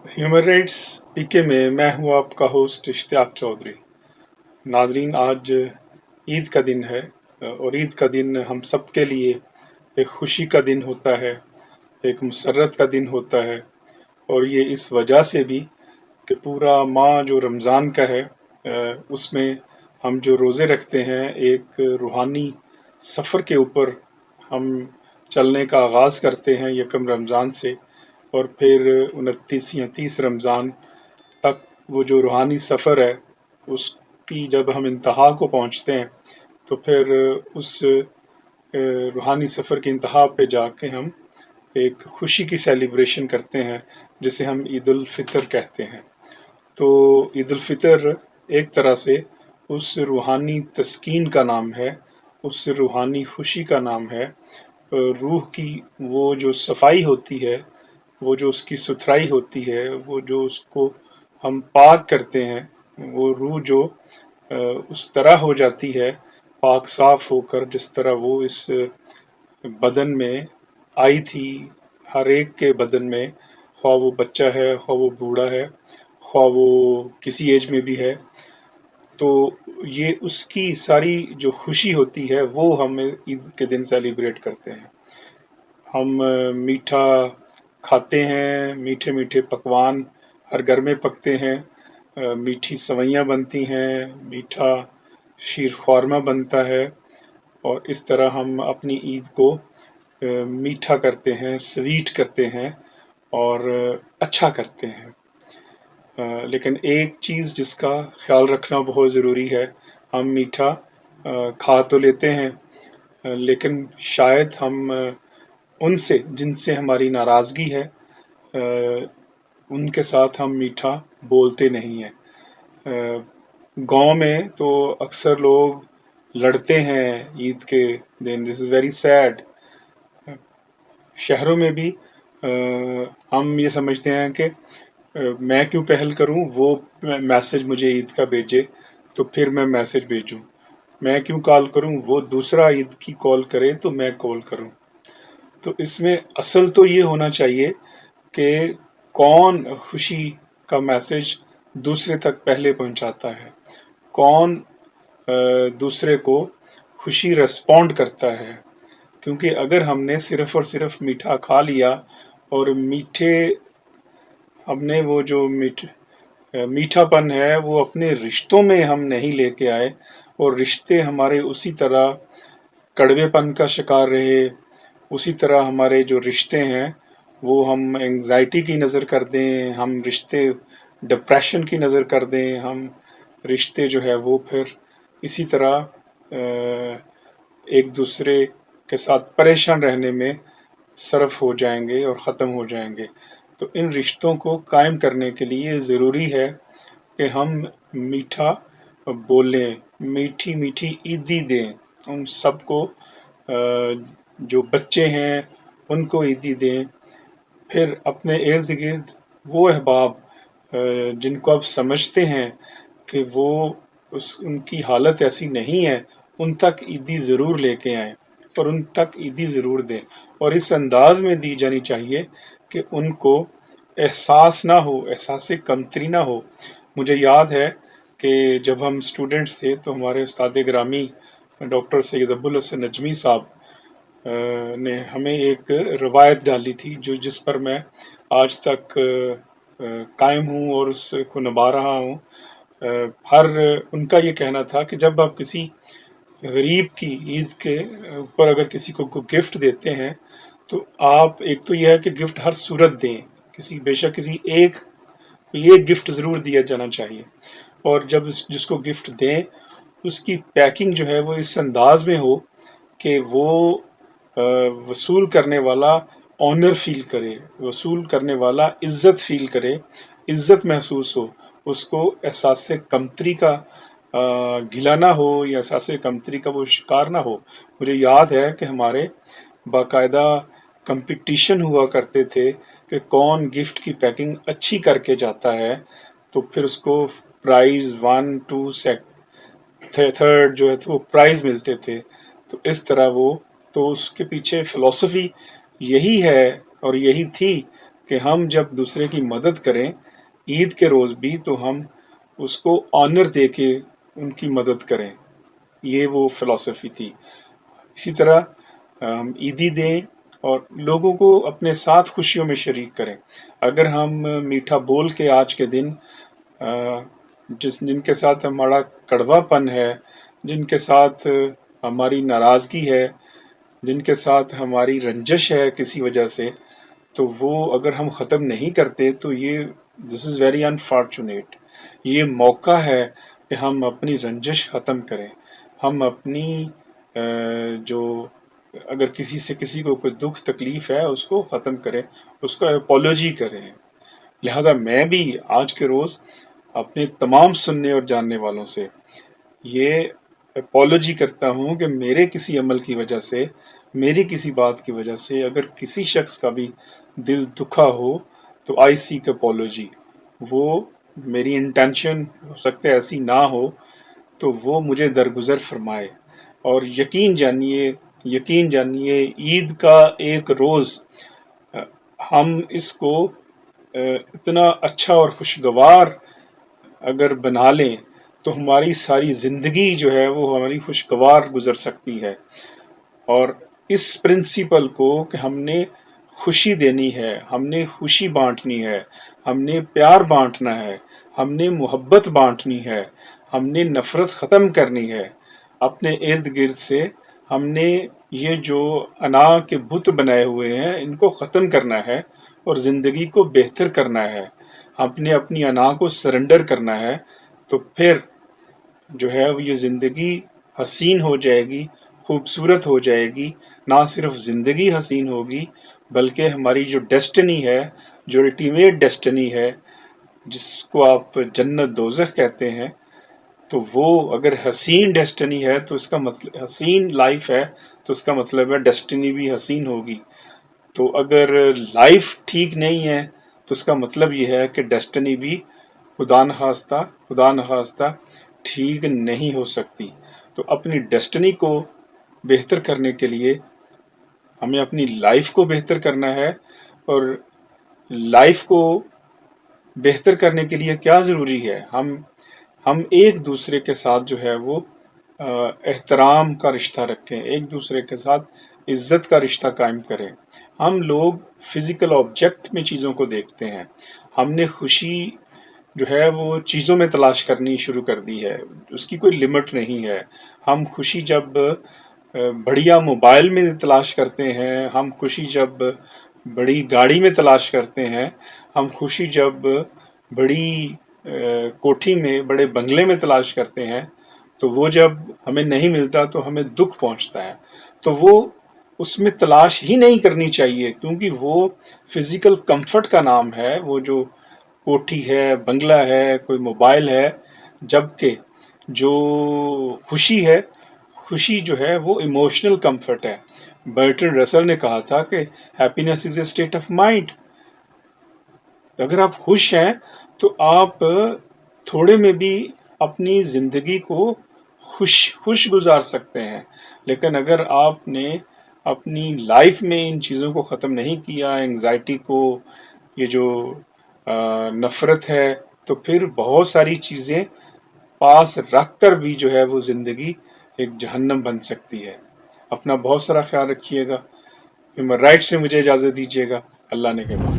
Human rights پی کے میں ہوں آپ کا ہوسٹ اشتیاق چودھری۔ ناظرین، آج عید کا دن ہے اور عید کا دن ہم سب کے لیے ایک خوشی کا دن ہوتا ہے، ایک مسرت کا دن ہوتا ہے، اور یہ اس وجہ سے بھی کہ پورا ماہ جو رمضان کا ہے اس میں ہم جو روزے رکھتے ہیں، ایک روحانی سفر کے اوپر ہم چلنے کا آغاز کرتے ہیں یکم رمضان سے، اور پھر 29 یا 30 رمضان تک وہ جو روحانی سفر ہے اس کی جب ہم انتہا کو پہنچتے ہیں تو پھر اس روحانی سفر کی انتہا پہ جا کے ہم ایک خوشی کی سیلیبریشن کرتے ہیں جسے ہم عید الفطر کہتے ہیں۔ تو عید الفطر ایک طرح سے اس روحانی تسکین کا نام ہے، اس روحانی خوشی کا نام ہے، روح کی وہ جو صفائی ہوتی ہے، وہ جو اس کی ستھرائی ہوتی ہے، وہ جو اس کو ہم پاک کرتے ہیں، وہ روح جو اس طرح ہو جاتی ہے پاک صاف ہو کر جس طرح وہ اس بدن میں آئی تھی، ہر ایک کے بدن میں، خواہ وہ بچہ ہے، خواہ وہ بوڑھا ہے، خواہ وہ کسی ایج میں بھی ہے۔ تو یہ اس کی ساری جو خوشی ہوتی ہے وہ ہم عید کے دن سیلیبریٹ کرتے ہیں۔ ہم میٹھا کھاتے ہیں، میٹھے میٹھے پکوان ہر گھر میں پکتے ہیں، میٹھی سوئیاں بنتی ہیں، میٹھا شیر خورمہ بنتا ہے، اور اس طرح ہم اپنی عید کو میٹھا کرتے ہیں، سویٹ کرتے ہیں اور اچھا کرتے ہیں۔ لیکن ایک چیز جس کا خیال رکھنا بہت ضروری ہے، ہم میٹھا کھا تو لیتے ہیں لیکن شاید ہم ان سے جن سے ہماری ناراضگی ہے ان کے ساتھ ہم میٹھا بولتے نہیں ہیں۔ گاؤں میں تو اکثر لوگ لڑتے ہیں عید کے دن، دس از ویری سیڈ۔ شہروں میں بھی ہم یہ سمجھتے ہیں کہ میں کیوں پہل کروں، وہ میسج مجھے عید کا بھیجے تو پھر میں میسج بھیجوں، میں کیوں کال کروں، وہ دوسرا عید کی کال کرے تو میں کال کروں۔ تو اس میں اصل تو یہ ہونا چاہیے کہ کون خوشی کا میسج دوسرے تک پہلے پہنچاتا ہے، کون دوسرے کو خوشی ریسپونڈ کرتا ہے۔ کیونکہ اگر ہم نے صرف اور صرف میٹھا کھا لیا اور میٹھے ہم نے وہ جو میٹھا پن ہے وہ اپنے رشتوں میں ہم نہیں لے کے آئے، اور رشتے ہمارے اسی طرح کڑوے پن کا شکار رہے، اسی طرح ہمارے جو رشتے ہیں وہ ہم انگزائٹی کی نظر کر دیں، ہم رشتے ڈپریشن کی نظر کر دیں، ہم رشتے جو ہے وہ پھر اسی طرح ایک دوسرے کے ساتھ پریشان رہنے میں صرف ہو جائیں گے اور ختم ہو جائیں گے۔ تو ان رشتوں کو قائم کرنے کے لیے ضروری ہے کہ ہم میٹھا بولیں، میٹھی میٹھی عیدی دیں ان سب کو، جو بچے ہیں ان کو عیدی دیں، پھر اپنے ارد گرد وہ احباب جن کو آپ سمجھتے ہیں کہ وہ ان کی حالت ایسی نہیں ہے، ان تک عیدی ضرور لے کے آئیں اور ان تک عیدی ضرور دیں، اور اس انداز میں دی جانی چاہیے کہ ان کو احساس نہ ہو، احساس کمتری نہ ہو۔ مجھے یاد ہے کہ جب ہم اسٹوڈنٹس تھے تو ہمارے استاد گرامی ڈاکٹر سید ابوالحسن نجمی صاحب نے ہمیں ایک روایت ڈالی تھی جس پر میں آج تک قائم ہوں اور اس کو نبھا رہا ہوں۔ ان کا یہ کہنا تھا کہ جب آپ کسی غریب کی عید کے اوپر اگر کسی کو گفٹ دیتے ہیں تو آپ، ایک تو یہ ہے کہ گفٹ ہر صورت دیں، بے شک کسی ایک گفٹ ضرور دیا جانا چاہیے، اور جب جس کو گفٹ دیں اس کی پیکنگ جو ہے وہ اس انداز میں ہو کہ وہ وصول کرنے والا آنر فیل کرے، وصول کرنے والا عزت فیل کرے، عزت محسوس ہو، اس کو احساس کمتری کا گھلا نہ ہو یا احساس کمتری کا وہ شکار نہ ہو۔ مجھے یاد ہے کہ ہمارے باقاعدہ کمپٹیشن ہوا کرتے تھے کہ کون گفٹ کی پیکنگ اچھی کر کے جاتا ہے، تو پھر اس کو پرائز 1 2 3rd جو ہے وہ پرائز ملتے تھے۔ تو اس طرح وہ، تو اس کے پیچھے فلسفی یہی ہے اور یہی تھی کہ ہم جب دوسرے کی مدد کریں عید کے روز بھی تو ہم اس کو آنر دے کے ان کی مدد کریں. یہ وہ فلسفی تھی. اسی طرح ہم عیدی دیں اور لوگوں کو اپنے ساتھ خوشیوں میں شریک کریں. اگر ہم میٹھا بول کے آج کے دن جن کے ساتھ ہمارا کڑوا پن ہے، جن کے ساتھ ہماری ناراضگی ہے، جن کے ساتھ ہماری رنجش ہے کسی وجہ سے، تو وہ اگر ہم ختم نہیں کرتے تو یہ دس از ویری انفارچونیٹ. یہ موقع ہے کہ ہم اپنی رنجش ختم کریں. ہم اپنی جو اگر کسی کو کوئی دکھ تکلیف ہے اس کو ختم کریں، اس کو اپولوجی کریں. لہذا میں بھی آج کے روز اپنے تمام سننے اور جاننے والوں سے یہ اپولوجی کرتا ہوں کہ میرے کسی عمل کی وجہ سے، میری کسی بات کی وجہ سے اگر کسی شخص کا بھی دل دکھا ہو تو آئی سیک اپولوجی. وہ میری انٹینشن ہو سکتا ہے ایسی نہ ہو تو وہ مجھے درگزر فرمائے. اور یقین جانیے عید کا ایک روز ہم اس کو اتنا اچھا اور خوشگوار اگر بنا لیں تو ہماری ساری زندگی جو ہے وہ ہماری خوشگوار گزر سکتی ہے. اور اس پرنسپل کو کہ ہم نے خوشی دینی ہے، ہم نے خوشی بانٹنی ہے، ہم نے پیار بانٹنا ہے، ہم نے محبت بانٹنی ہے، ہم نے نفرت ختم کرنی ہے اپنے ارد گرد سے. ہم نے یہ جو انا کے بت بنائے ہوئے ہیں ان کو ختم کرنا ہے اور زندگی کو بہتر کرنا ہے. ہم نے اپنی انا کو سرنڈر کرنا ہے تو پھر جو ہے یہ زندگی حسین ہو جائے گی، خوبصورت ہو جائے گی. نہ صرف زندگی حسین ہوگی بلکہ ہماری جو ڈیسٹنی ہے، جو الٹیمیٹ ڈیسٹنی ہے جس کو آپ جنت دوزخ کہتے ہیں، تو وہ اگر حسین ڈیسٹنی ہے تو اس کا مطلب حسین لائف ہے تو اس کا مطلب ہے ڈیسٹنی بھی حسین ہوگی. تو اگر لائف ٹھیک نہیں ہے تو اس کا مطلب یہ ہے کہ ڈیسٹنی بھی خدا نخواستہ ٹھیک نہیں ہو سکتی. تو اپنی ڈیسٹنی کو بہتر کرنے کے لیے ہمیں اپنی لائف کو بہتر کرنا ہے. اور لائف کو بہتر کرنے کے لیے کیا ضروری ہے؟ ہم ایک دوسرے کے ساتھ جو ہے وہ احترام کا رشتہ رکھیں، ایک دوسرے کے ساتھ عزت کا رشتہ قائم کریں. ہم لوگ فزیکل آبجیکٹ میں چیزوں کو دیکھتے ہیں. ہم نے خوشی جو ہے وہ چیزوں میں تلاش کرنی شروع کر دی ہے، اس کی کوئی لمٹ نہیں ہے. ہم خوشی جب بڑھیا موبائل میں تلاش کرتے ہیں، ہم خوشی جب بڑی گاڑی میں تلاش کرتے ہیں، ہم خوشی جب بڑی کوٹھی میں، بڑے بنگلے میں تلاش کرتے ہیں، تو وہ جب ہمیں نہیں ملتا تو ہمیں دکھ پہنچتا ہے. تو وہ اس میں تلاش ہی نہیں کرنی چاہیے کیونکہ وہ فزیکل کمفرٹ کا نام ہے، وہ جو کوٹھی ہے، بنگلہ ہے، کوئی موبائل ہے. جبکہ جو خوشی جو ہے وہ ایموشنل کمفرٹ ہے. برٹرن رسل نے کہا تھا کہ happiness is a state of mind. اگر آپ خوش ہیں تو آپ تھوڑے میں بھی اپنی زندگی کو خوش گزار سکتے ہیں. لیکن اگر آپ نے اپنی لائف میں ان چیزوں کو ختم نہیں کیا، انگزائٹی کو، یہ جو نفرت ہے، تو پھر بہت ساری چیزیں پاس رکھ کر بھی جو ہے وہ زندگی ایک جہنم بن سکتی ہے. اپنا بہت سارا خیال رکھیے گا. ہیومن رائٹ سے مجھے اجازت دیجیے گا. اللہ نے کے بعد.